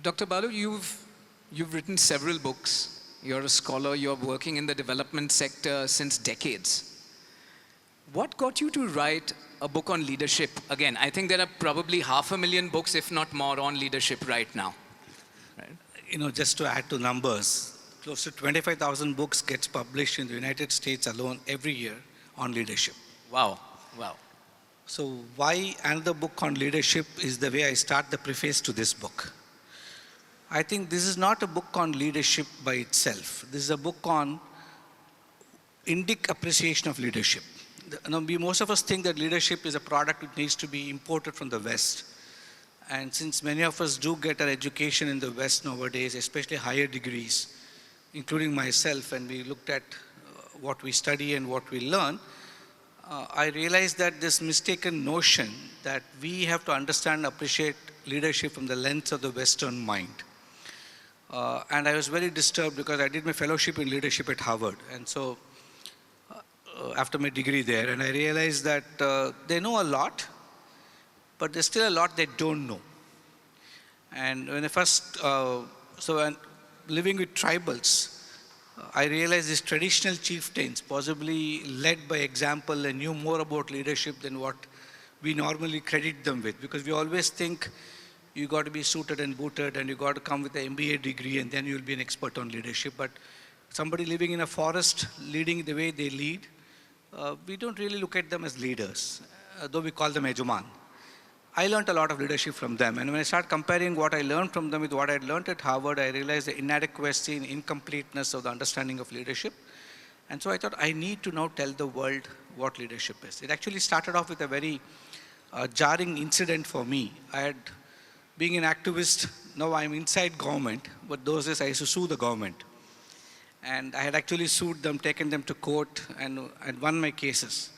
Dr. Balu, you've written several books. You're a scholar, you're working in the development sector since decades. What got you to write a book on leadership? Again, I think there are probably 500,000 books, if not more, on leadership right now. Right? You know, just to add to numbers, close to 25,000 books gets published in the United States alone every year on leadership. Wow, wow. So why another book on leadership is the way I start the preface to this book. I think this is not a book on leadership by itself. This is a book on Indic appreciation of leadership. Most of us think that leadership is a product that needs to be imported from the West. And since many of us do get our education in the West nowadays, especially higher degrees, including myself, and we looked at what we study and what we learn, I realized that this mistaken notion that we have to understand and appreciate leadership from the lens of the Western mind. And I was very disturbed because I did my fellowship in leadership at Harvard. And so after my degree there, and I realized that they know a lot, but there's still a lot they don't know. And when I first, when living with tribals, I realized these traditional chieftains possibly led by example and knew more about leadership than what we normally credit them with, because we always think you got to be suited and booted and you got to come with an MBA degree and then you'll be an expert on leadership. But somebody living in a forest, leading the way they lead, we don't really look at them as leaders, though we call them Ejuman. I learned a lot of leadership from them, and when I start comparing what I learned from them with what I had learned at Harvard, I realized the inadequacy and incompleteness of the understanding of leadership. And so I thought I need to now tell the world what leadership is. It actually started off with a very jarring incident for me. Being an activist, now I'm inside government, but those days I used to sue the government. And I had actually sued them, taken them to court, and won my cases.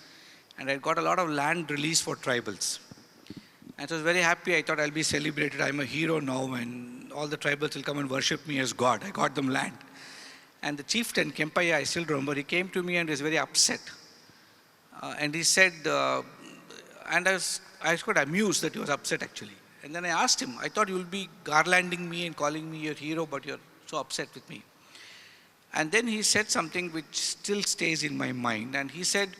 And I got a lot of land release for tribals. And so I was very happy. I thought I'll be celebrated. I'm a hero now, and all the tribals will come and worship me as God. I got them land. And the chieftain, Kempaiah, I still remember, he came to me and was very upset. And he said, and I was quite amused that he was upset actually. And then I asked him, I thought you'll be garlanding me and calling me your hero, but you're so upset with me. And then he said something which still stays in my mind. And he said,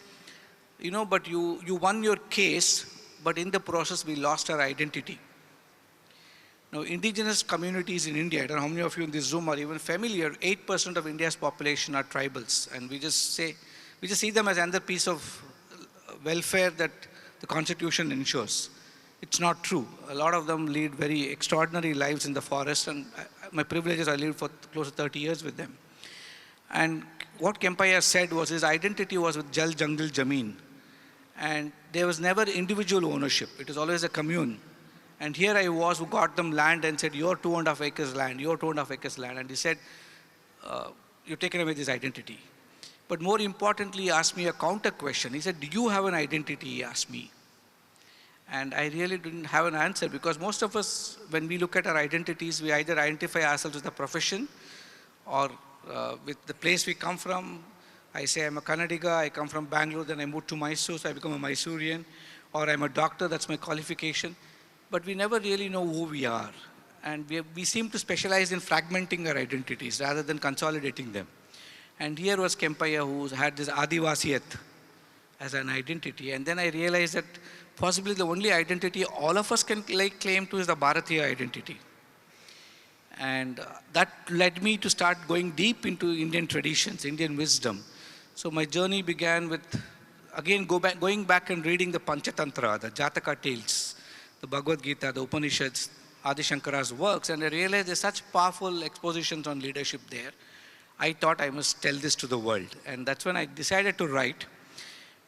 you know, but you won your case, but in the process we lost our identity. Now, indigenous communities in India, I don't know how many of you in this Zoom are even familiar, 8% of India's population are tribals. And we just see them as another piece of welfare that the Constitution ensures. It's not true. A lot of them lead very extraordinary lives in the forest, and my privileges, I lived for close to 30 years with them. And what Kempaiah said was his identity was with Jal Jungle Jameen. And there was never individual ownership. It was always a commune. And here I was who got them land and said, your 2.5 acres land, your 2.5 acres land. And he said, you've taken away this identity. But more importantly, he asked me a counter question. He said, do you have an identity? He asked me. And I really didn't have an answer, because most of us, when we look at our identities, we either identify ourselves with a profession or with the place we come from. I say I'm a Kannadiga, I come from Bangalore, then I moved to Mysore, so I become a Mysorean. Or I'm a doctor, that's my qualification. But we never really know who we are. And we seem to specialize in fragmenting our identities rather than consolidating them. And here was Kempaiah, who had this Adivasiyat as an identity. And then I realized that possibly the only identity all of us can claim to is the Bharatiya identity. And that led me to start going deep into Indian traditions, Indian wisdom. So my journey began with, again, going back and reading the Panchatantra, the Jataka tales, the Bhagavad Gita, the Upanishads, Adi Shankara's works, and I realized there's such powerful expositions on leadership there. I thought I must tell this to the world. And that's when I decided to write.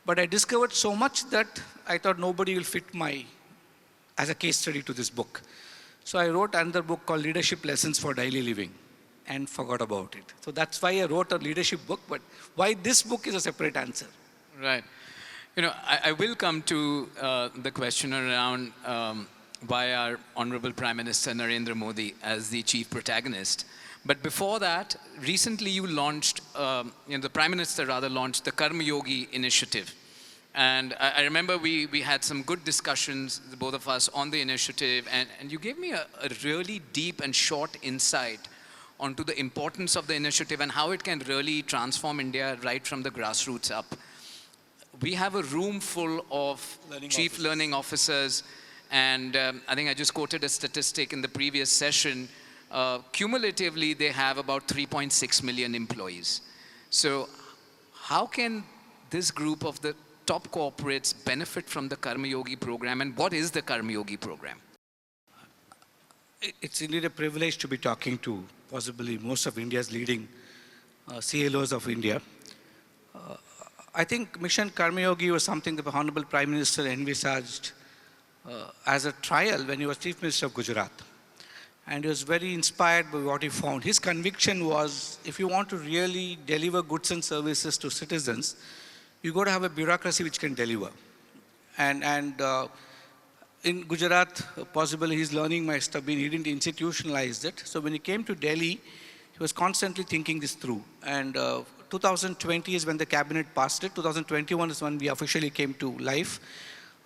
But I discovered so much that I thought nobody will fit as a case study to this book. So I wrote another book called Leadership Lessons for Daily Living and forgot about it. So that's why I wrote a leadership book, but why this book is a separate answer. Right. You know, I will come to the question around why our Honorable Prime Minister Narendra Modi as the chief protagonist. But before that, recently you launched, the Prime Minister rather launched the Karma Yogi initiative, And I remember we had some good discussions, the both of us, on the initiative, and you gave me a really deep and short insight onto the importance of the initiative and how it can really transform India right from the grassroots up. We have a room full of chief learning officers, and I think I just quoted a statistic in the previous session. Cumulatively, they have about 3.6 million employees. So how can this group of the top corporates benefit from the Karma Yogi program, and what is the Karma Yogi program? It's indeed a privilege to be talking to possibly most of India's leading CLOs of India. I think Mission Karma Yogi was something that the Honorable Prime Minister envisaged as a trial when he was Chief Minister of Gujarat. And he was very inspired by what he found. His conviction was, if you want to really deliver goods and services to citizens, you got to have a bureaucracy which can deliver. And in Gujarat, possibly his learning must have been, he didn't institutionalize it. So when he came to Delhi, he was constantly thinking this through. And 2020 is when the cabinet passed it. 2021 is when we officially came to life.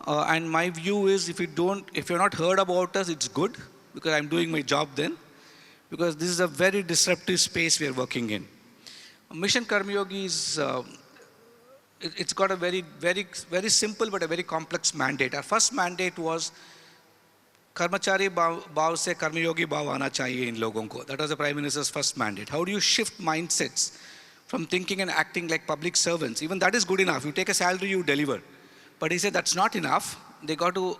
And my view is, if you're not heard about us, it's good, because I'm doing my job then. Because this is a very disruptive space we are working in. Mission Karma Yogi is, it's got a very, very, very simple but a very complex mandate. Our first mandate was कर्मचारी भाव से कर्मयोगी भाव आना चाहिए इन लोगों को. That was the Prime Minister's first mandate. How do you shift mindsets from thinking and acting like public servants? Even that is good enough. You take a salary, you deliver. But he said that's not enough. They got to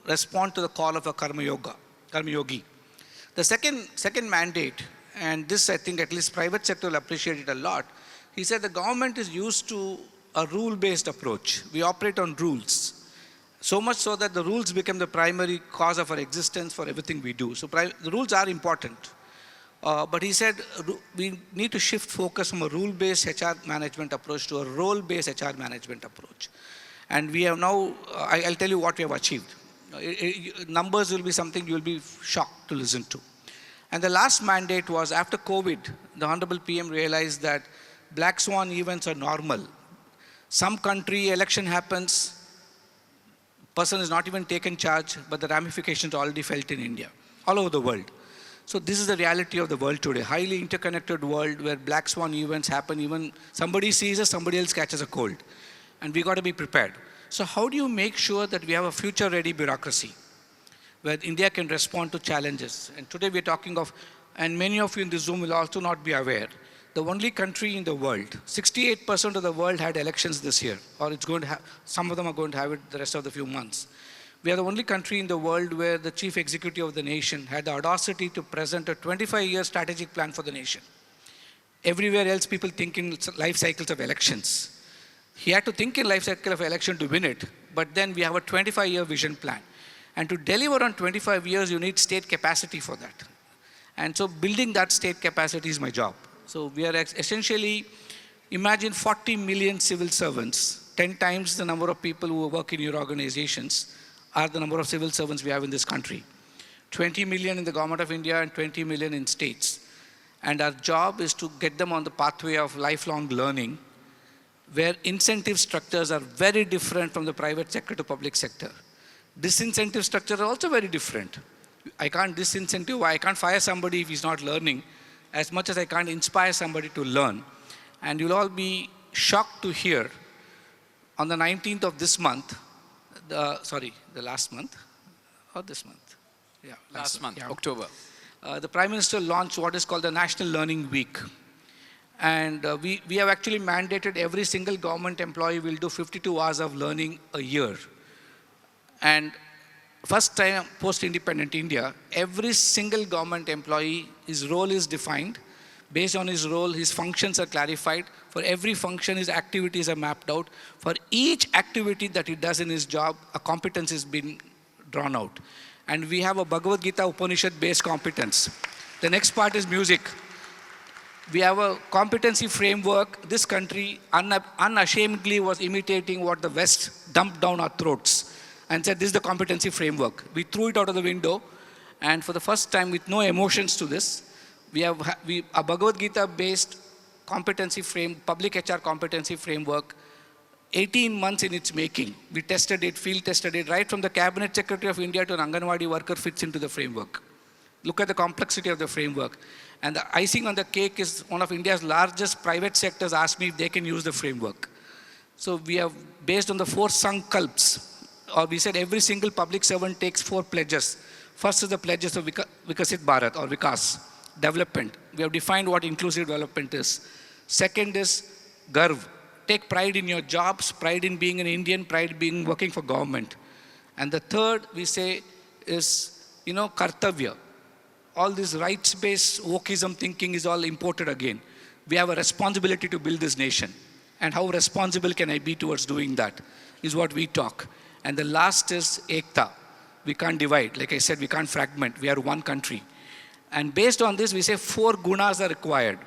respond to the call of a Karma Yogi. The second mandate, and this I think at least private sector will appreciate it a lot, he said the government is used to a rule-based approach. We operate on rules. So much so that the rules become the primary cause of our existence for everything we do. So the rules are important. But he said we need to shift focus from a rule-based HR management approach to a role-based HR management approach. And we have now, I'll tell you what we have achieved. Numbers will be something you'll be shocked to listen to. And the last mandate was, after COVID, the Honorable PM realized that black swan events are normal. Some country, election happens, person is not even taken charge, but the ramifications are already felt in India, all over the world. So this is the reality of the world today, highly interconnected world where black swan events happen, even somebody sees us, somebody else catches a cold. And we got to be prepared. So how do you make sure that we have a future-ready bureaucracy where India can respond to challenges? And today we're talking of, and many of you in this Zoom will also not be aware, the only country in the world, 68% of the world had elections this year, or it's going to have, some of them are going to have it the rest of the few months. We are the only country in the world where the chief executive of the nation had the audacity to present a 25-year strategic plan for the nation. Everywhere else, people think in life cycles of elections. He had to think in life cycle of election to win it, but then we have a 25-year vision plan. And to deliver on 25 years, you need state capacity for that. And so building that state capacity is my job. So we are essentially, imagine 40 million civil servants, 10 times the number of people who work in your organizations are the number of civil servants we have in this country. 20 million in the government of India and 20 million in states. And our job is to get them on the pathway of lifelong learning, where incentive structures are very different from the private sector to public sector. Disincentive structures are also very different. I can't disincentive, I can't fire somebody if he's not learning, as much as I can't inspire somebody to learn. And you'll all be shocked to hear, on the 19th of this month, the last month, or this month? Yeah, last month, yeah. October. The Prime Minister launched what is called the National Learning Week. And we have actually mandated every single government employee will do 52 hours of learning a year. And first time post-independent India, every single government employee, his role is defined. Based on his role, his functions are clarified. For every function, his activities are mapped out. For each activity that he does in his job, a competence is being drawn out. And we have a Bhagavad Gita Upanishad-based competence. The next part is music. We have a competency framework. This country unashamedly was imitating what the West dumped down our throats and said, this is the competency framework. We threw it out of the window, and for the first time, with no emotions to this, we have a Bhagavad Gita-based competency public HR competency framework 18 months in its making. We tested it, field tested it, right from the Cabinet Secretary of India to an Anganwadi worker fits into the framework. Look at the complexity of the framework. And the icing on the cake is one of India's largest private sectors asked me if they can use the framework. So we have, based on the 4 sankalps, or we said every single public servant takes 4 pledges. First is the pledges of Vikasit Bharat or Vikas, development. We have defined what inclusive development is. Second is Garv. Take pride in your jobs, pride in being an Indian, pride in being working for government. And the third we say is, Kartavya. All this rights-based wokeism thinking is all imported again. We have a responsibility to build this nation. And how responsible can I be towards doing that is what we talk. And the last is Ekta. We can't divide. Like I said, we can't fragment. We are one country. And based on this, we say 4 gunas are required.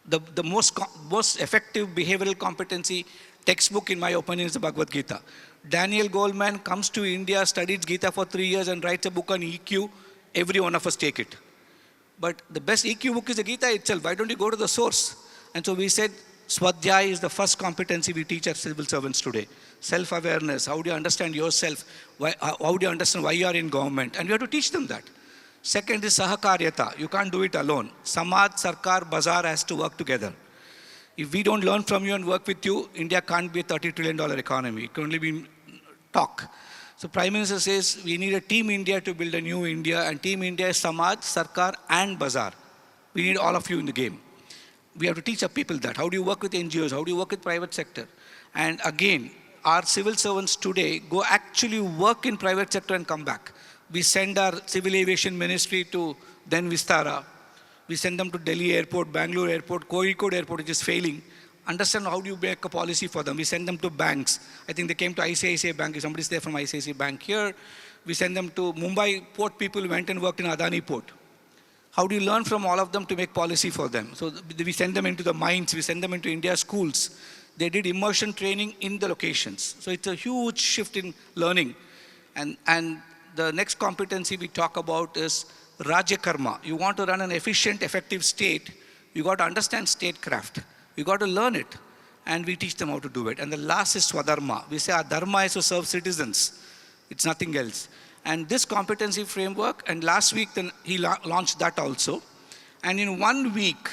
The most effective behavioral competency textbook, in my opinion, is the Bhagavad Gita. Daniel Goleman comes to India, studies Gita for 3 years and writes a book on EQ. Every one of us take it. But the best EQ book is the Gita itself. Why don't you go to the source? And so we said, Swadhyay is the first competency we teach our civil servants today. Self-awareness, how do you understand yourself? How do you understand why you are in government? And we have to teach them that. Second is Sahakaryata. You can't do it alone. Samaj, Sarkar, Bazaar has to work together. If we don't learn from you and work with you, India can't be a $30 trillion economy. It can only be talk. So Prime Minister says we need a Team India to build a new India, and Team India is Samaj, Sarkar and Bazaar. We need all of you in the game. We have to teach our people that. How do you work with NGOs? How do you work with private sector? And again, our civil servants today go actually work in private sector and come back. We send our civil aviation ministry to then Vistara. We send them to Delhi airport, Bangalore airport, Kozhikode airport, which is failing. Understand how do you make a policy for them. We send them to banks. I think they came to ICICI Bank. If somebody's there from ICICI Bank here, we send them to Mumbai port. People went and worked in Adani port. How do you learn from all of them to make policy for them? So we send them into the mines. We send them into India schools. They did immersion training in the locations. So it's a huge shift in learning. And the next competency we talk about is Rajya Karma. You want to run an efficient, effective state, you got to understand statecraft. You got to learn it. And we teach them how to do it. And the last is Swadharma. We say our dharma is to serve citizens. It's nothing else. And this competency framework, and last week then he launched that also. And in 1 week,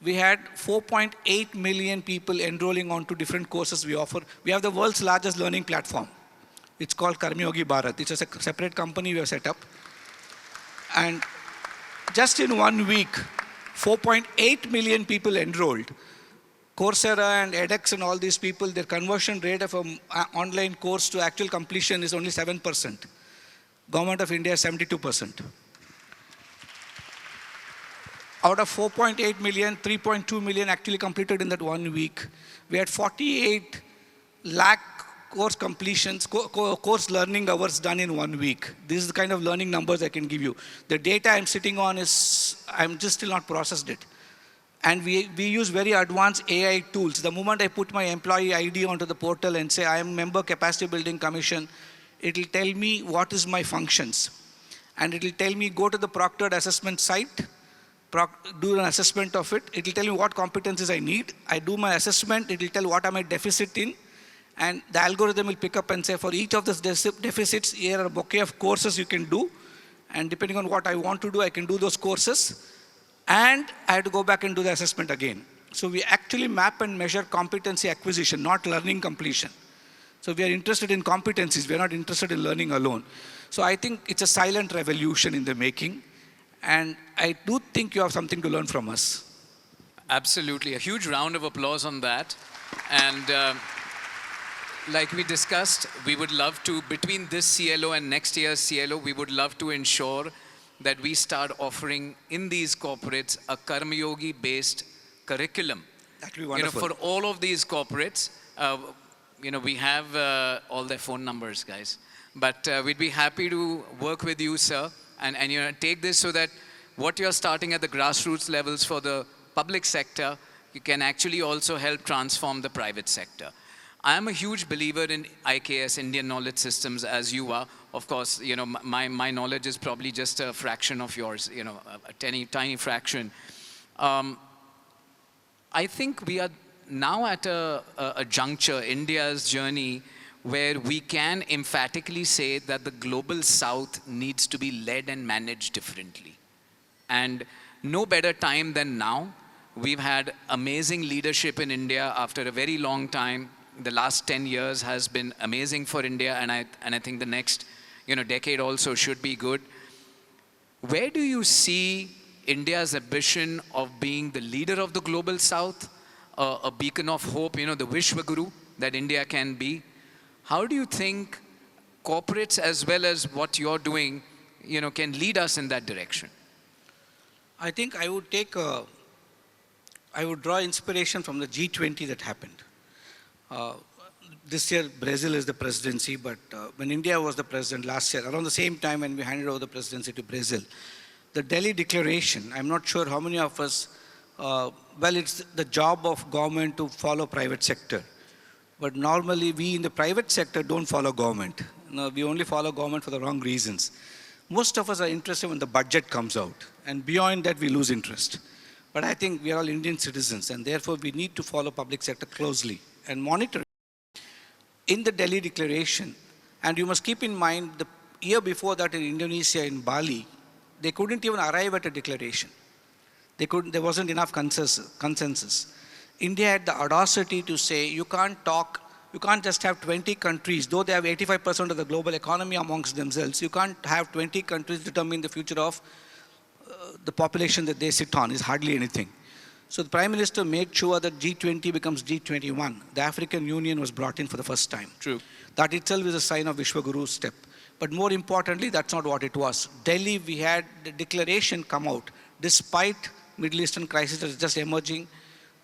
we had 4.8 million people enrolling onto different courses we offer. We have the world's largest learning platform. It's called Karma Yogi Bharat. It's a separate company we have set up. And just in 1 week, 4.8 million people enrolled. Coursera and edX and all these people, their conversion rate of an online course to actual completion is only 7%. Government of India is 72%. Out of 4.8 million, 3.2 million actually completed in that 1 week. We had 48 lakh course completions, course learning hours done in 1 week. This is the kind of learning numbers I can give you. The data I'm sitting on is, I'm just still not processed it. And we use very advanced AI tools. The moment I put my employee ID onto the portal and say, I am member capacity building commission, it will tell me what is my functions. And it will tell me, go to the proctored assessment site, do an assessment of it. It will tell me what competencies I need. I do my assessment. It will tell what am I deficit in. And the algorithm will pick up and say, for each of those deficits, here are a bouquet of courses you can do. And depending on what I want to do, I can do those courses. And I have to go back and do the assessment again. So we actually map and measure competency acquisition, not learning completion. So we are interested in competencies. We are not interested in learning alone. So I think it's a silent revolution in the making. And I do think you have something to learn from us. Absolutely. A huge round of applause on that. And like we discussed, we would love to, between this CLO and next year's CLO, we would love to ensure that we start offering in these corporates a Karma Yogi based curriculum. That would be wonderful. For all of these corporates, we have all their phone numbers, guys. But we'd be happy to work with you, sir, and take this so that what you're starting at the grassroots levels for the public sector, you can actually also help transform the private sector. I am a huge believer in IKS, Indian Knowledge Systems, as you are. Of course, my knowledge is probably just a fraction of yours, a tiny fraction. I think we are now at a juncture, India's journey, where we can emphatically say that the global south needs to be led and managed differently. And no better time than now. We've had amazing leadership in India after a very long time. The last 10 years has been amazing for India, and I think the next decade also should be good. Where do you see India's ambition of being the leader of the global south, a beacon of hope, the Vishwaguru that India can be? How do you think corporates as well as what you're doing, can lead us in that direction? I think I would draw inspiration from the G20 that happened. This year, Brazil is the presidency, but when India was the president last year, around the same time when we handed over the presidency to Brazil, the Delhi Declaration, I'm not sure how many of us, well, it's the job of government to follow private sector. But normally, we in the private sector don't follow government. No, we only follow government for the wrong reasons. Most of us are interested when the budget comes out, and beyond that, we lose interest. But I think we are all Indian citizens, and therefore, we need to follow public sector closely and monitor it. In the Delhi Declaration, and you must keep in mind, the year before that in Indonesia, in Bali, they couldn't even arrive at a declaration. There wasn't enough consensus. India had the audacity to say, you can't just have 20 countries, though they have 85% of the global economy amongst themselves, you can't have 20 countries determine the future of the population that they sit on. Is hardly anything. So the Prime Minister made sure that G20 becomes G21. The African Union was brought in for the first time. True. That itself is a sign of Vishwaguru's step. But more importantly, that's not what it was. Delhi, we had the declaration come out, despite Middle Eastern crisis that is just emerging.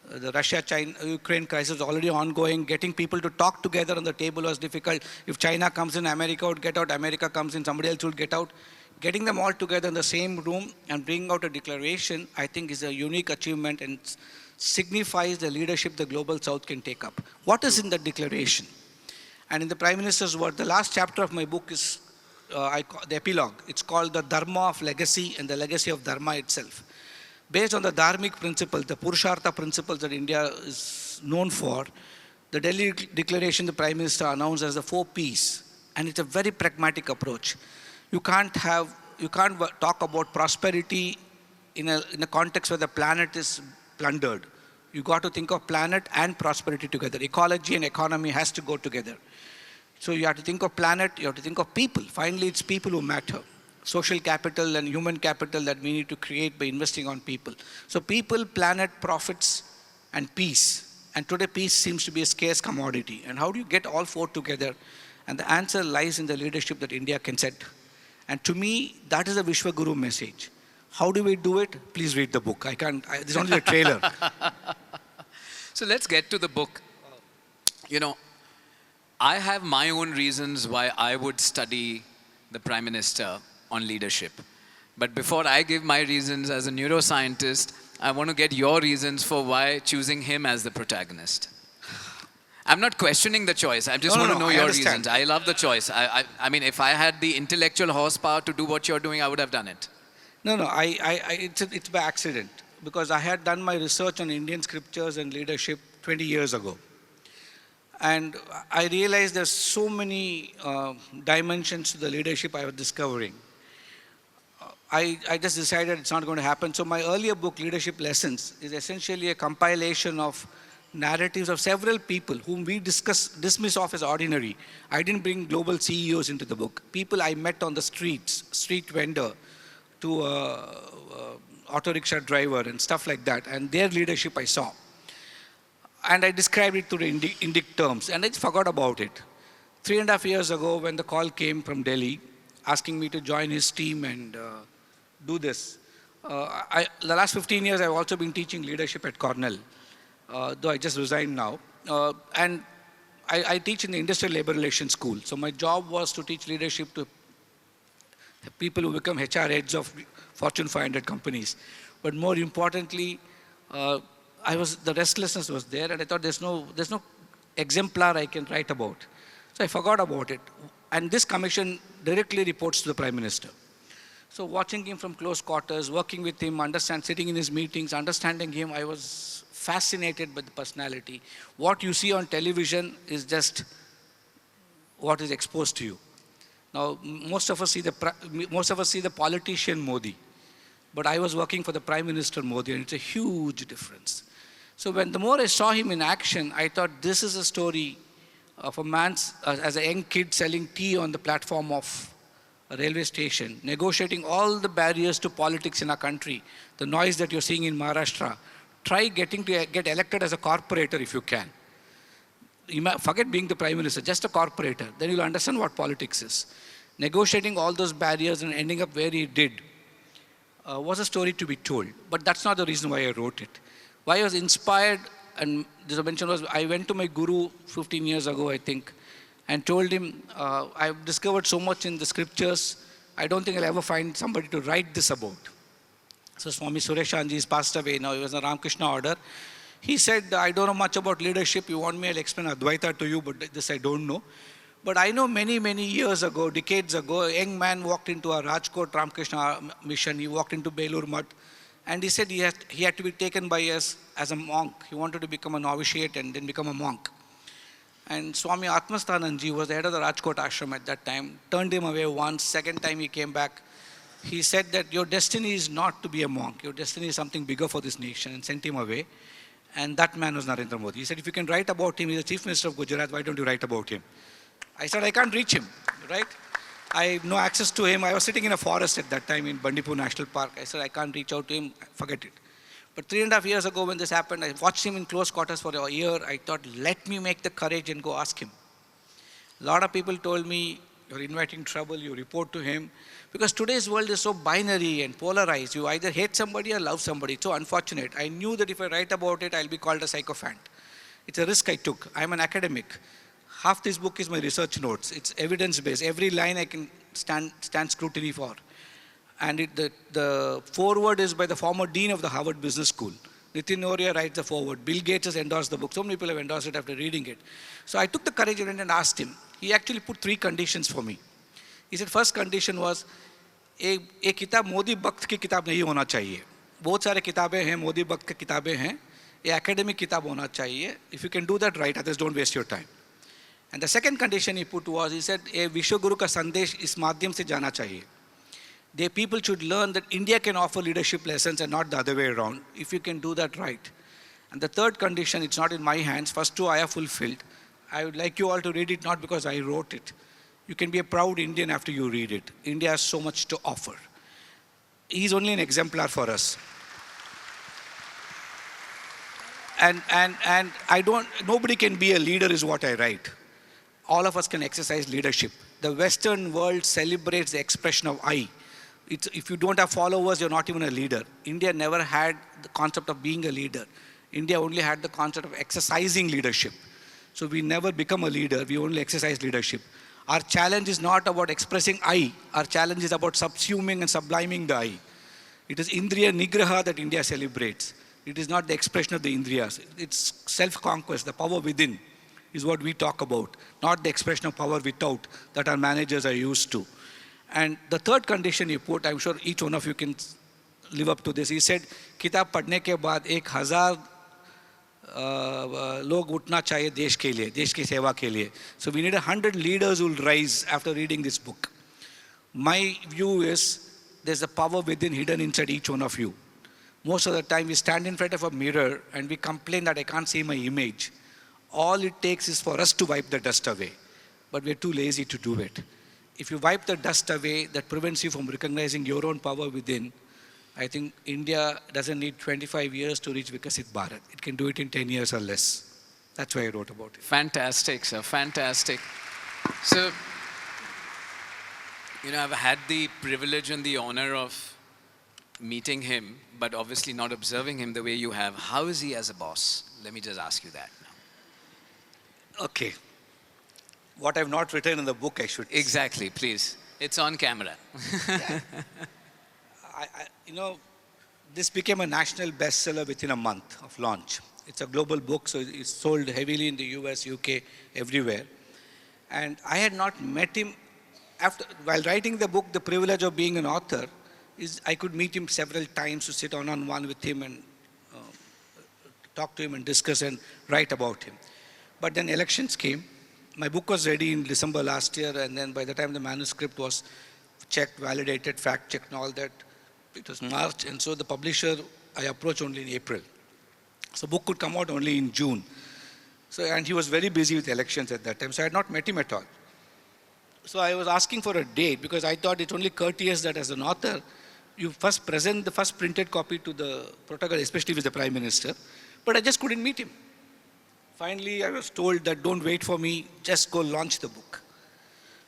The Russia-Ukraine crisis is already ongoing. Getting people to talk together on the table was difficult. If China comes in, America would get out. America comes in, somebody else would get out. Getting them all together in the same room and bringing out a declaration, I think, is a unique achievement and signifies the leadership the Global South can take up. What is in the declaration? And in the Prime Minister's word, the last chapter of my book is the epilogue. It's called The Dharma of Legacy and the Legacy of Dharma itself. Based on the dharmic principles, the Purushartha principles that India is known for, the Delhi Declaration the Prime Minister announced as the 4 Ps. And it's a very pragmatic approach. You can't talk about prosperity in a context where the planet is plundered. You got to think of planet and prosperity together. Ecology and economy has to go together. So you have to think of planet, you have to think of people. Finally, it's people who matter. Social capital and human capital that we need to create by investing on people. So people, planet, profits, and peace. And today peace seems to be a scarce commodity. And how do you get all 4 together? And the answer lies in the leadership that India can set. And to me, that is a Vishwaguru message. How do we do it? Please read the book. This is only a trailer. So let's get to the book. I have my own reasons why I would study the Prime Minister on leadership. But before I give my reasons as a neuroscientist, I want to get your reasons for why choosing him as the protagonist. I'm not questioning the choice. I just want to know your reasons. I love the choice. I mean, if I had the intellectual horsepower to do what you're doing, I would have done it. No, it's by accident. Because I had done my research on Indian scriptures and leadership 20 years ago. And I realized there's so many dimensions to the leadership I was discovering. I just decided it's not going to happen. So my earlier book, Leadership Lessons, is essentially a compilation of narratives of several people whom we dismiss off as ordinary. I didn't bring global CEOs into the book. People I met on the streets, street vendor, to auto rickshaw driver and stuff like that. And their leadership I saw. And I described it to the Indic terms, and I just forgot about it. 3.5 years ago, when the call came from Delhi, asking me to join his team and do this. The last 15 years, I've also been teaching leadership at Cornell, though I just resigned now. And I teach in the Industrial Labor Relations School. So my job was to teach leadership to people who become HR heads of Fortune 500 companies. But more importantly, the restlessness was there, and I thought there's no exemplar I can write about. So I forgot about it. And this commission directly reports to the Prime Minister. So watching him from close quarters, working with him, sitting in his meetings, understanding him, I was fascinated by the personality. What you see on television is just what is exposed to you. Now, most of us see the politician Modi, but I was working for the Prime Minister Modi, and it's a huge difference. So when the more I saw him in action, I thought this is a story of a man as a young kid selling tea on the platform of a railway station, negotiating all the barriers to politics in our country, the noise that you're seeing in Maharashtra. Try getting to get elected as a corporator if you can. Forget being the Prime Minister, just a corporator. Then you'll understand what politics is. Negotiating all those barriers and ending up where he did was a story to be told. But that's not the reason why I wrote it. Why I was inspired, and this mention was, I went to my guru 15 years ago, I think, and told him, I've discovered so much in the scriptures, I don't think I'll ever find somebody to write this about. So Swami Sureshanji has passed away now, he was in the Ramakrishna order. He said, I don't know much about leadership, you want me, I'll explain Advaita to you, but this I don't know. But I know many, many years ago, decades ago, a young man walked into a Rajkot Ramakrishna mission, he walked into Belur Mutt, and he said he had to be taken by us as a monk. He wanted to become a novitiate and then become a monk. And Swami Atmasthananji was the head of the Rajkot ashram at that time, turned him away once, second time he came back. He said that your destiny is not to be a monk, your destiny is something bigger for this nation, and sent him away. And that man was Narendra Modi. He said, if you can write about him, he's the Chief Minister of Gujarat, why don't you write about him? I said, I can't reach him, right? I have no access to him. I was sitting in a forest at that time in Bandipur National Park. I said, I can't reach out to him, forget it. But 3.5 years ago when this happened, I watched him in close quarters for a year. I thought, let me make the courage and go ask him. A lot of people told me, you're inviting trouble, you report to him. Because today's world is so binary and polarized. You either hate somebody or love somebody. It's so unfortunate. I knew that if I write about it, I'll be called a sycophant. It's a risk I took. I'm an academic. Half this book is my research notes. It's evidence-based. Every line I can stand scrutiny for. And the foreword is by the former dean of the Harvard Business School. Nitin Noria writes the foreword. Bill Gates has endorsed the book. So many people have endorsed it after reading it. So I took the courage and went and asked him. He actually put 3 conditions for me. He said, first condition was, एक किताब मोदी भक्त की किताब नहीं होना चाहिए. बहुत सारे किताबें हैं, मोदी भक्त की किताबें हैं. ये academic किताब होना चाहिए. If you can do that right, others don't waste your time. And the second condition he put was, he said, a Vishwaguru का संदेश इस माध्यम से जाना चाहिए. The people should learn that India can offer leadership lessons and not the other way around, if you can do that right. And the third condition, it's not in my hands. First 2 I have fulfilled. I would like you all to read it, not because I wrote it. You can be a proud Indian after you read it. India has so much to offer. He's only an exemplar for us. And nobody can be a leader is what I write. All of us can exercise leadership. The Western world celebrates the expression of I. If you don't have followers, you're not even a leader. India never had the concept of being a leader. India only had the concept of exercising leadership. So we never become a leader, we only exercise leadership. Our challenge is not about expressing I, our challenge is about subsuming and subliming the I. It is Indriya Nigraha that India celebrates. It is not the expression of the Indriyas. It's self-conquest, the power within is what we talk about, not the expression of power without that our managers are used to. And the third condition he put, I'm sure each one of you can live up to this. He said, किताब पढ़ने के बाद 1000 लोग उठना चाहिए देश के लिए, देश की सेवा के लिए. So we need 100 leaders who will rise after reading this book. My view is there's a power within hidden inside each one of you. Most of the time we stand in front of a mirror and we complain that I can't see my image. All it takes is for us to wipe the dust away. But we're too lazy to do it. If you wipe the dust away, that prevents you from recognizing your own power within. I think India doesn't need 25 years to reach Vikasit Bharat. It can do it in 10 years or less. That's why I wrote about it. Fantastic, sir. Fantastic. So, I've had the privilege and the honor of meeting him, but obviously not observing him the way you have. How is he as a boss? Let me just ask you that now. Okay. What I've not written in the book, I should Exactly, please. It's on camera. This became a national bestseller within a month of launch. It's a global book, so it's sold heavily in the US, UK, everywhere. And I had not met him. While writing the book, the privilege of being an author, is I could meet him several times to sit one-on-one with him and talk to him and discuss and write about him. But then elections came. My book was ready in December last year, and then by the time the manuscript was checked, validated, fact-checked and all that, it was March, and so the publisher I approached only in April. So book could come out only in June. So, and he was very busy with elections at that time, so I had not met him at all. So I was asking for a date because I thought it's only courteous that as an author, you first present the first printed copy to the protagonist, especially with the Prime Minister, but I just couldn't meet him. Finally, I was told that don't wait for me, just go launch the book.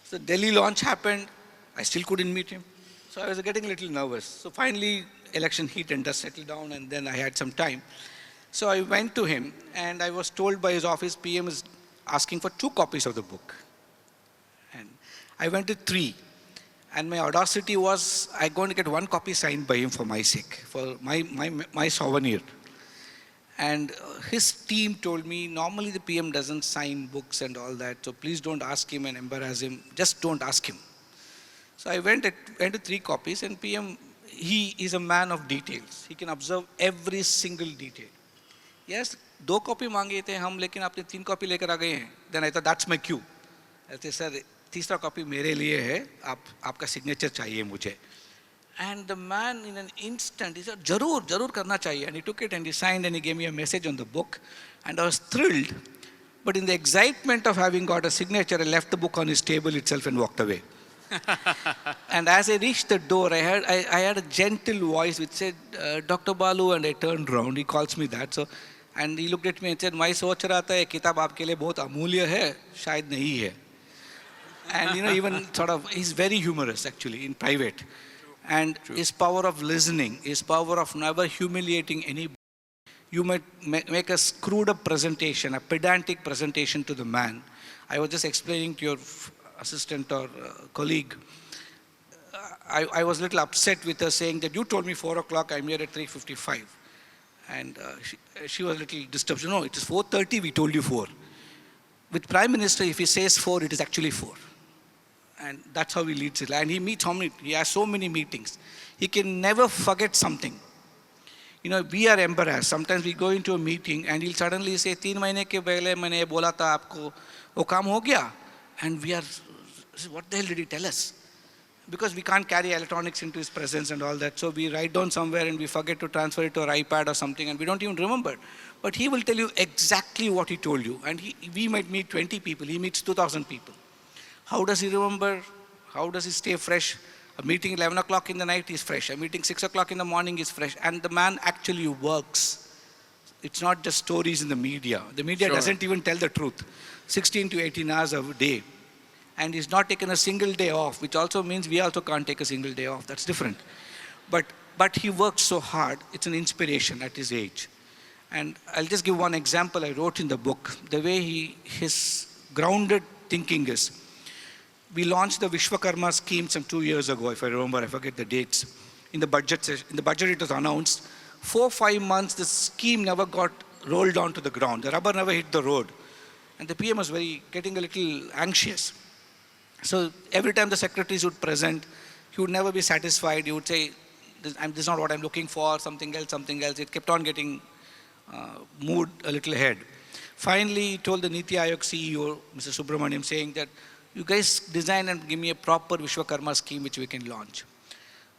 So Delhi launch happened, I still couldn't meet him. So I was getting a little nervous. So finally, election heat and dust settled down, and then I had some time. So I went to him, and I was told by his office, PM is asking for 2 copies of the book. And I went to 3. And my audacity was, I'm going to get 1 copy signed by him for my sake, for my souvenir. And his team told me, normally the PM doesn't sign books and all that, so please don't ask him and embarrass him. Just don't ask him. So I went to 3 copies, and PM, he is a man of details. He can observe every single detail. Yes, 2 copy मांगे थे हम, लेकिन आपने 3 copy लेकर आ गए हैं. Then I thought that's my cue. I said, sir, 3rd copy मेरे लिए है, आपका signature चाहिए मुझे. And the man in an instant, he said, Jarur karna chahiye. And he took it and he signed and he gave me a message on the book. And I was thrilled. But in the excitement of having got a signature, I left the book on his table itself and walked away. And as I reached the door, I had a gentle voice which said, Dr. Balu, and I turned around. He calls me that. So, and he looked at me and said, मैं सोच रहा था ये किताब आपके लिए बहुत अमूल्य है, शायद नहीं है. And even sort of, he's very humorous actually in private. And his power of listening, his power of never humiliating anybody. You might make a screwed up presentation, a pedantic presentation to the man. I was just explaining to your assistant or colleague, I was a little upset with her saying that you told me 4 o'clock, I'm here at 3:55. And she was a little disturbed. No, it is 4:30, we told you 4. With Prime Minister, if he says 4, it is actually 4. And that's how he leads it. And he meets he has so many meetings. He can never forget something. We are embarrassed. Sometimes we go into a meeting and he'll suddenly say, 3 mahine ke pehle maine ye bola tha aapko, wo kaam ho gaya? And we are, what the hell did he tell us? Because we can't carry electronics into his presence and all that. So we write down somewhere and we forget to transfer it to our iPad or something and we don't even remember. But he will tell you exactly what he told you. And we might meet 20 people. He meets 2,000 people. How does he remember? How does he stay fresh? A meeting 11 o'clock in the night is fresh. A meeting 6 o'clock in the morning is fresh. And the man actually works. It's not just stories in the media. The media doesn't even tell the truth. 16 to 18 hours a day. And he's not taken a single day off, which also means we also can't take a single day off. That's different. But he works so hard. It's an inspiration at his age. And I'll just give one example I wrote in the book. The way his grounded thinking is. We launched the Vishwakarma scheme some 2 years ago, if I remember, I forget the dates. In the budget it was announced. 4-5 months, the scheme never got rolled onto the ground. The rubber never hit the road. And the PM was getting a little anxious. So every time the secretaries would present, he would never be satisfied. He would say, this is not what I'm looking for, something else, something else. It kept on getting moved a little ahead. Finally, he told the Niti Aayog CEO, Mr. Subramaniam, saying that, you guys design and give me a proper Vishwakarma scheme which we can launch.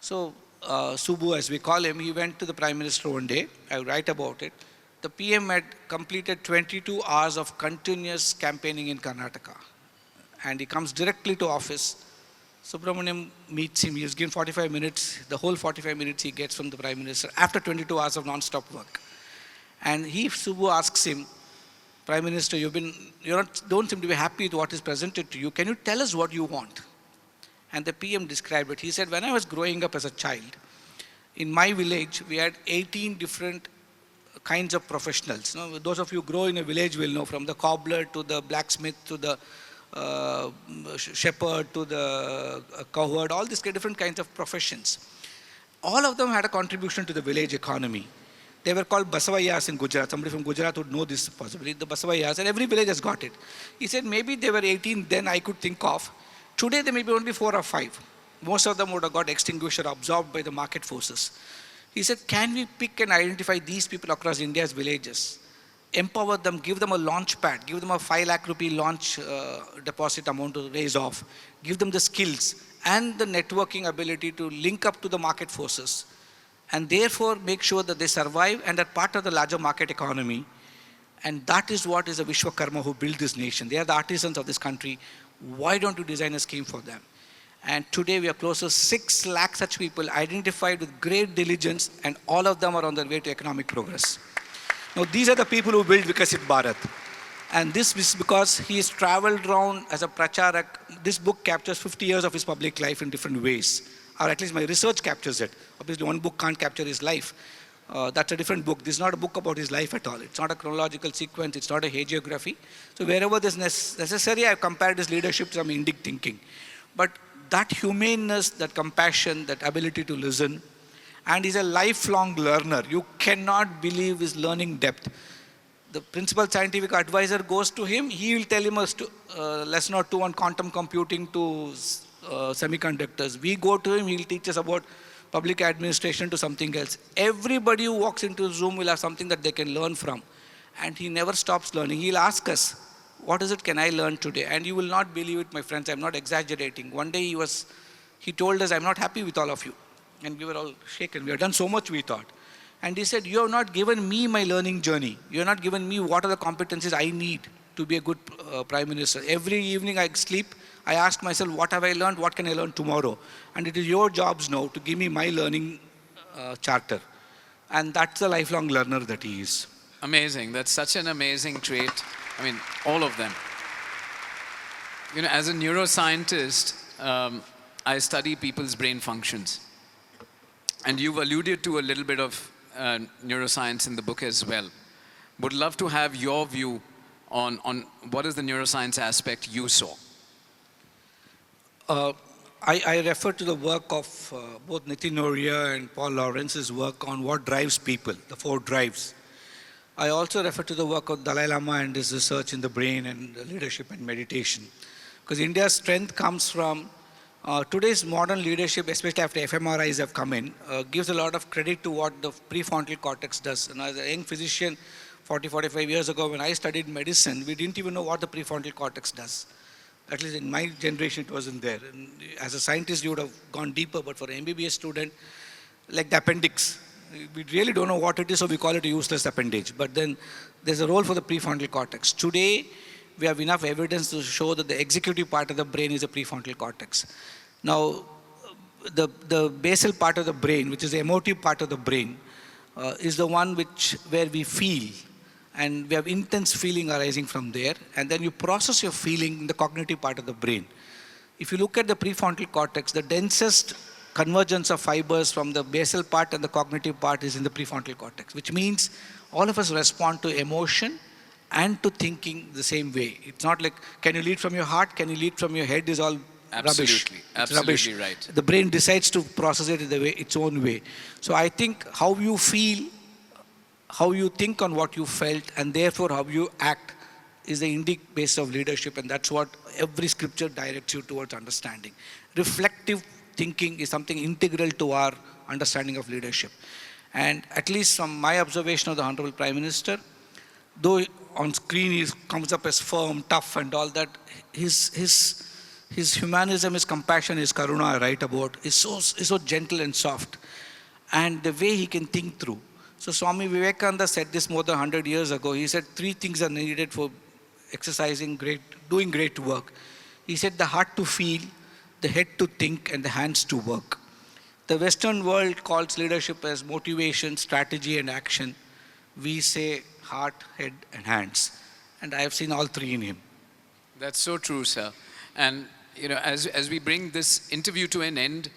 So Subu, as we call him, he went to the Prime Minister one day. I write about it. The PM had completed 22 hours of continuous campaigning in Karnataka. And he comes directly to office. Subramaniam meets him. He is given 45 minutes. The whole 45 minutes he gets from the Prime Minister after 22 hours of non-stop work. And Subu asks him, Prime Minister, don't seem to be happy with what is presented to you. Can you tell us what you want? And the PM described it. He said, when I was growing up as a child, in my village, we had 18 different kinds of professionals. Those of you who grow in a village will know, from the cobbler to the blacksmith to the shepherd to the cowherd, all these different kinds of professions. All of them had a contribution to the village economy. They were called Basavayas in Gujarat. Somebody from Gujarat would know this possibly, the Basavayas, and every village has got it. He said, maybe they were 18 then I could think of. Today there may be only 4 or 5. most of them would have got extinguished or absorbed by the market forces. He said, can we pick and identify these people across India's villages, empower them, give them a launch pad, give them a 5 lakh rupee launch deposit amount to raise off, give them the skills and the networking ability to link up to the market forces, and therefore make sure that they survive and are part of the larger market economy. And that is what is the Vishwakarma who built this nation. They are the artisans of this country. Why don't you design a scheme for them? And today we are close to 6 lakh such people identified with great diligence, and all of them are on their way to economic progress. Now these are the people who built Vikasit Bharat. And this is because he has traveled around as a pracharak. This book captures 50 years of his public life in different ways, or at least my research captures it. Obviously one book can't capture his life. That's a different book. This is not a book about his life at all. It's not a chronological sequence. It's not a hagiography. So wherever this is necessary, I've compared his leadership to some Indic thinking. But that humaneness, that compassion, that ability to listen, and he's a lifelong learner. You cannot believe his learning depth. The principal scientific advisor goes to him, he will tell him a lesson or two on quantum computing to semiconductors. We go to him, he will teach us about public administration to something else. Everybody who walks into his room will have something that they can learn from. And he never stops learning. He'll ask us, what is it can I learn today? And you will not believe it, my friends, I'm not exaggerating. One day he told us, I'm not happy with all of you. And we were all shaken. We have done so much, we thought. And he said, you have not given me my learning journey. You have not given me what are the competencies I need to be a good Prime Minister. Every evening I sleep, I ask myself, what have I learned? What can I learn tomorrow? And it is your jobs now to give me my learning charter. And that's the lifelong learner that he is. Amazing. That's such an amazing trait. I mean, all of them. You know, as a neuroscientist, I study people's brain functions. And you've alluded to a little bit of neuroscience in the book as well. Would love to have your view on what is the neuroscience aspect you saw. I refer to the work of both Nitin Noria and Paul Lawrence's work on what drives people, the 4 drives. I also refer to the work of Dalai Lama and his research in the brain and leadership and meditation. Because India's strength comes from today's modern leadership, especially after fMRIs have come in, gives a lot of credit to what the prefrontal cortex does. And as a young physician, 40, 45 years ago, when I studied medicine, we didn't even know what the prefrontal cortex does. At least in my generation, it wasn't there. And as a scientist, you would have gone deeper, but for an MBBS student, like the appendix, we really don't know what it is, so we call it a useless appendage. But then there's a role for the prefrontal cortex. Today, we have enough evidence to show that the executive part of the brain is a prefrontal cortex. Now, the basal part of the brain, which is the emotive part of the brain, is the one where we feel, and we have intense feeling arising from there, and then you process your feeling in the cognitive part of the brain. If you look at the prefrontal cortex, the densest convergence of fibers from the basal part and the cognitive part is in the prefrontal cortex, which means all of us respond to emotion and to thinking the same way. It's not like, can you lead from your heart, can you lead from your head is all rubbish. Absolutely right. The brain decides to process it in its own way. So I think how you feel, how you think on what you felt, and therefore how you act is the Indic base of leadership, and that's what every scripture directs you towards understanding. Reflective thinking is something integral to our understanding of leadership. And at least from my observation of the Honorable Prime Minister, though on screen he comes up as firm, tough and all that, his humanism, his compassion, his karuna I write about is so gentle and soft. And the way he can think through. So Swami Vivekananda said this more than 100 years ago. He said 3 things are needed for doing great work. He said the heart to feel, the head to think, and the hands to work. The Western world calls leadership as motivation, strategy, and action. We say heart, head, and hands. And I have seen all 3 in him. That's so true, sir. And you know, as we bring this interview to an end,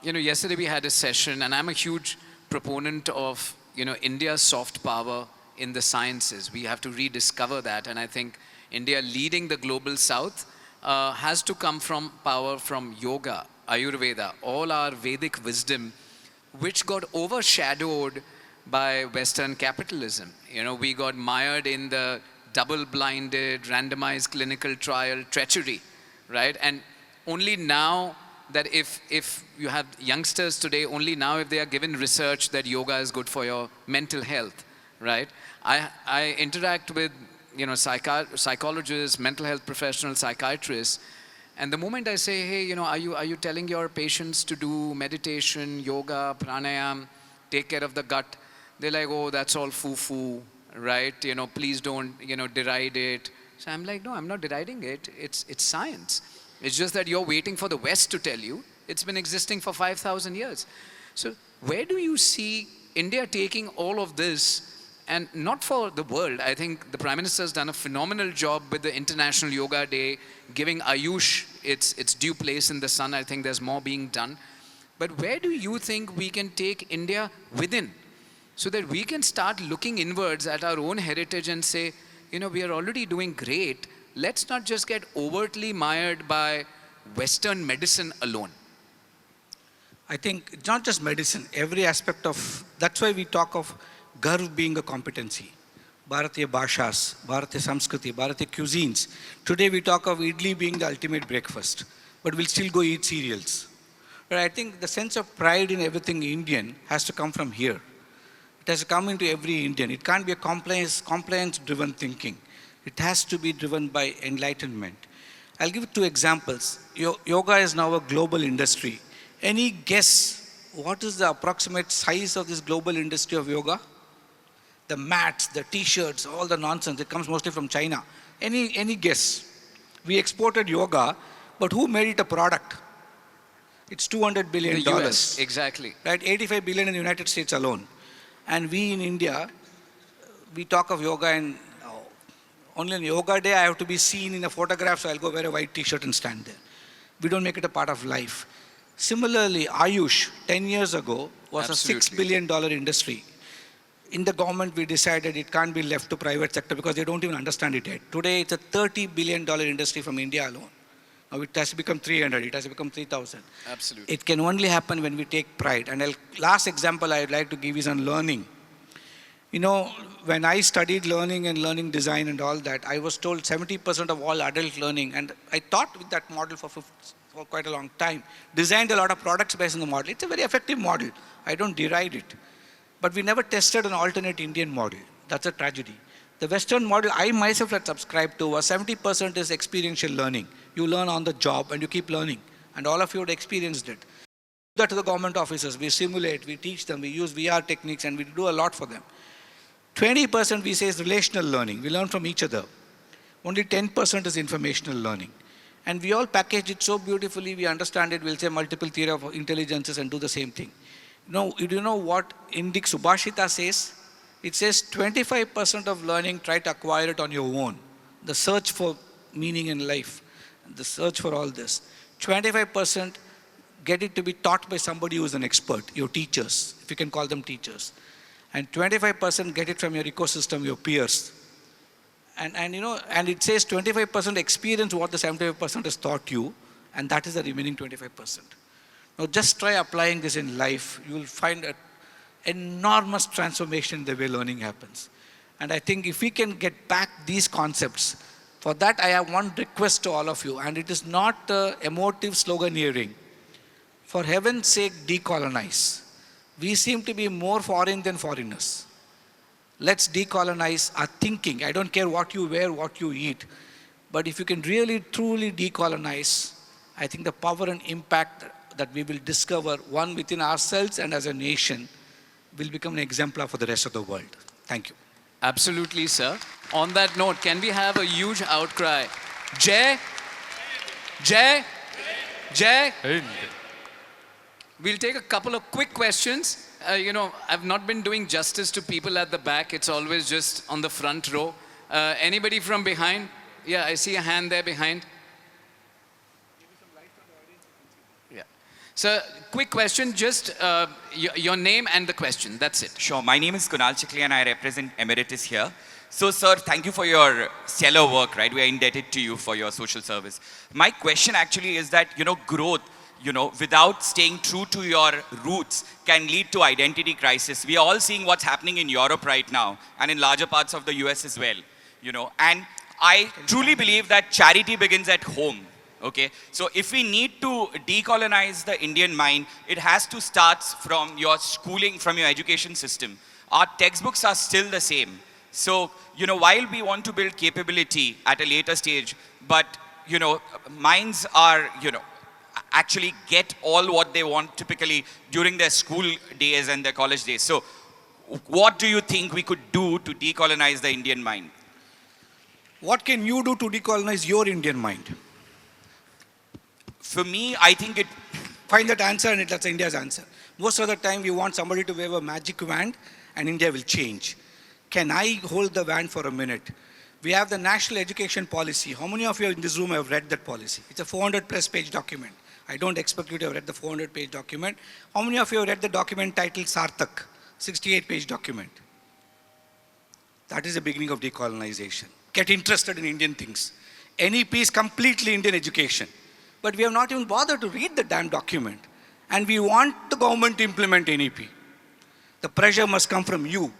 you know, yesterday we had a session, and I'm a huge proponent of, you know, India's soft power in the sciences. We have to rediscover that, and I think India leading the global south has to come from power from yoga, Ayurveda, all our Vedic wisdom, which got overshadowed by Western capitalism. You know, we got mired in the double-blinded, randomized clinical trial treachery, right? And only now that if you have youngsters today, only now if they are given research that yoga is good for your mental health, right? I interact with, you know, psychologists, mental health professionals, psychiatrists, and the moment I say, hey, you know, are you telling your patients to do meditation, yoga, pranayam, take care of the gut? They're like, oh, that's all foo-foo, right? You know, please don't, you know, deride it. So I'm like, no, I'm not deriding it. It's science. It's just that you're waiting for the West to tell you. It's been existing for 5,000 years. So where do you see India taking all of this? And not for the world. I think the Prime Minister has done a phenomenal job with the International Yoga Day, giving Ayush its due place in the sun. I think there's more being done. But where do you think we can take India within, so that we can start looking inwards at our own heritage and say, you know, we are already doing great. Let's not just get overtly mired by Western medicine alone. I think it's not just medicine, every aspect of, that's why we talk of Garv being a competency. Bharatiya Bhashas, Bharatiya Samskriti, Bharatiya cuisines. Today we talk of idli being the ultimate breakfast, but we'll still go eat cereals. But I think the sense of pride in everything Indian has to come from here. It has to come into every Indian. It can't be a compliance-driven thinking. It has to be driven by enlightenment. I'll give 2 examples. Yoga is now a global industry. Any guess what is the approximate size of this global industry of yoga? The mats, the t-shirts, all the nonsense, it comes mostly from China. Any guess? We exported yoga, but who made it a product? It's $200 billion. The US, exactly. Right, 85 billion in the United States alone. And we in India, we talk of yoga and only on yoga day I have to be seen in a photograph, so I'll go wear a white t-shirt and stand there. We don't make it a part of life. Similarly, Ayush, 10 years ago, was Absolutely. a $6 billion industry. In the government, we decided it can't be left to private sector because they don't even understand it yet. Today, it's a $30 billion industry from India alone. Now it has to become 300, it has to become 3,000. Absolutely. It can only happen when we take pride. And last example I'd like to give is on learning. You know, when I studied learning and learning design and all that, I was told 70% of all adult learning, and I taught with that model for quite a long time, designed a lot of products based on the model. It's a very effective model. I don't deride it. But we never tested an alternate Indian model. That's a tragedy. The Western model I myself had subscribed to was 70% is experiential learning. You learn on the job and you keep learning. And all of you had experienced it. Do that to the government officers. We simulate, we teach them, we use VR techniques, and we do a lot for them. 20% we say is relational learning. We learn from each other. Only 10% is informational learning. And we all package it so beautifully, we understand it, we'll say multiple theory of intelligences and do the same thing. No, do you know what Indic Subhashita says? It says 25% of learning, try to acquire it on your own. The search for meaning in life, the search for all this. 25% get it to be taught by somebody who is an expert, your teachers, if you can call them teachers. And 25% get it from your ecosystem, your peers. And you know, and it says 25% experience what the 75% has taught you, and that is the remaining 25%. Now just try applying this in life. You will find an enormous transformation in the way learning happens. And I think if we can get back these concepts, for that I have one request to all of you, and it is not emotive sloganeering. For heaven's sake, decolonize. We seem to be more foreign than foreigners. Let's decolonize our thinking. I don't care what you wear, what you eat. But if you can really, truly decolonize, I think the power and impact that we will discover, one within ourselves and as a nation, will become an exemplar for the rest of the world. Thank you. Absolutely, sir. On that note, can we have a huge outcry? Jai? Jai? Jai? We'll take a couple of quick questions. You know, I've not been doing justice to people at the back. It's always just on the front row. Anybody from behind? Yeah, I see a hand there behind. Yeah. So, quick question, just your name and the question. That's it. Sure. My name is Kunal Chikli and I represent Emeritus here. So, sir, thank you for your stellar work, right? We are indebted to you for your social service. My question actually is that, you know, growth, you know, without staying true to your roots can lead to identity crisis. We are all seeing what's happening in Europe right now and in larger parts of the US as well, you know. And I truly believe that charity begins at home. Okay, so if we need to decolonize the Indian mind, it has to start from your schooling, from your education system. Our textbooks are still the same. So, while we want to build capability at a later stage, but, minds are, actually get all what they want typically during their school days and their college days. So, what do you think we could do to decolonize the Indian mind? What can you do to decolonize your Indian mind? For me, I think it... Find that answer and that's India's answer. Most of the time we want somebody to wave a magic wand and India will change. Can I hold the wand for a minute? We have the National Education Policy. How many of you in this room have read that policy? It's a 400 plus page document. I don't expect you to have read the 400 page document. How many of you have read the document titled Sarthak? 68 page document. That is the beginning of decolonization. Get interested in Indian things. NEP is completely Indian education. But we have not even bothered to read the damn document. And we want the government to implement NEP. The pressure must come from you.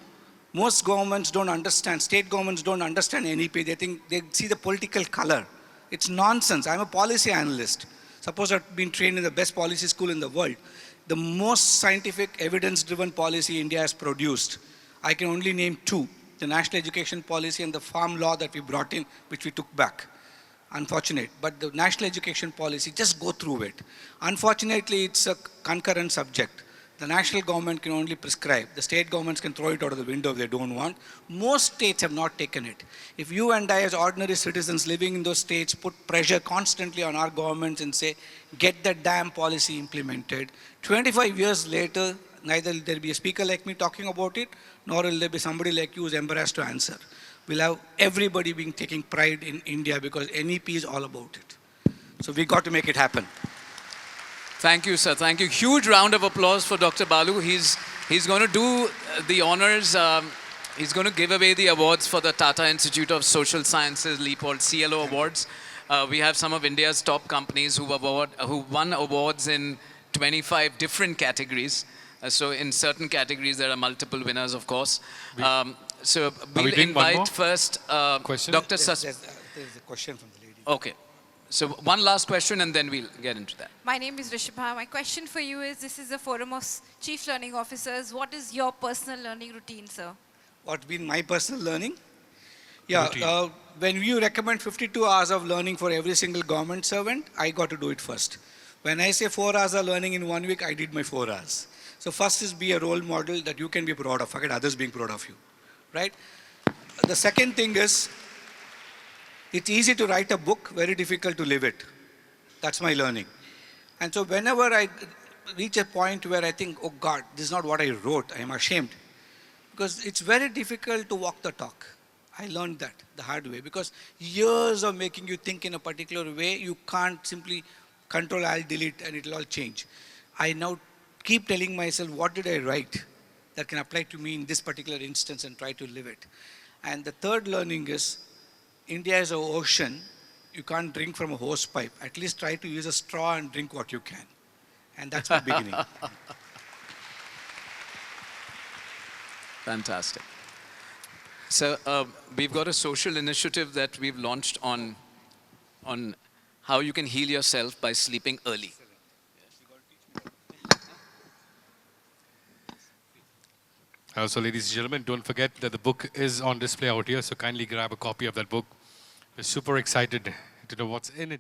Most governments don't understand, state governments don't understand NEP. They think, they see the political color. It's nonsense. I'm a policy analyst. Suppose I've been trained in the best policy school in the world. The most scientific, evidence-driven policy India has produced. I can only name two. The National Education Policy and the Farm Law that we brought in, which we took back. Unfortunate, but the National Education Policy, just go through it. Unfortunately, it's a concurrent subject. The national government can only prescribe. The state governments can throw it out of the window if they don't want. Most states have not taken it. If you and I as ordinary citizens living in those states put pressure constantly on our governments and say, get that damn policy implemented, 25 years later, neither will there be a speaker like me talking about it, nor will there be somebody like you who's embarrassed to answer. We'll have everybody being taking pride in India because NEP is all about it. So we got to make it happen. Thank you, sir. Thank you. Huge round of applause for Dr. Balu. He's going to do the honors. He's going to give away the awards for the Tata Institute of Social Sciences, Leopold CLO Awards. We have some of India's top companies who won awards in 25 different categories. So in certain categories, there are multiple winners, of course. So we'll invite first Dr. There's a question from the lady. Okay. So one last question and then we'll get into that. My name is Rishabha. My question for you is, this is a forum of chief learning officers. What is your personal learning routine, sir? What's been my personal learning? Yeah, when you recommend 52 hours of learning for every single government servant, I got to do it first. When I say 4 hours of learning in 1 week, I did my 4 hours. So first is be a role model that you can be proud of. Forget others being proud of you, right? The second thing is, it's easy to write a book, very difficult to live it. That's my learning. And so whenever I reach a point where I think, oh God, this is not what I wrote, I am ashamed. Because it's very difficult to walk the talk. I learned that the hard way. Because years of making you think in a particular way, you can't simply Control, Alt, delete, and it'll all change. I now keep telling myself, what did I write that can apply to me in this particular instance and try to live it. And the third learning is, India is an ocean. You can't drink from a hose pipe. At least try to use a straw and drink what you can. And that's my beginning. Fantastic. So we've got a social initiative that we've launched on how you can heal yourself by sleeping early. So ladies and gentlemen, don't forget that the book is on display out here, so kindly grab a copy of that book. We're super excited to know what's in it.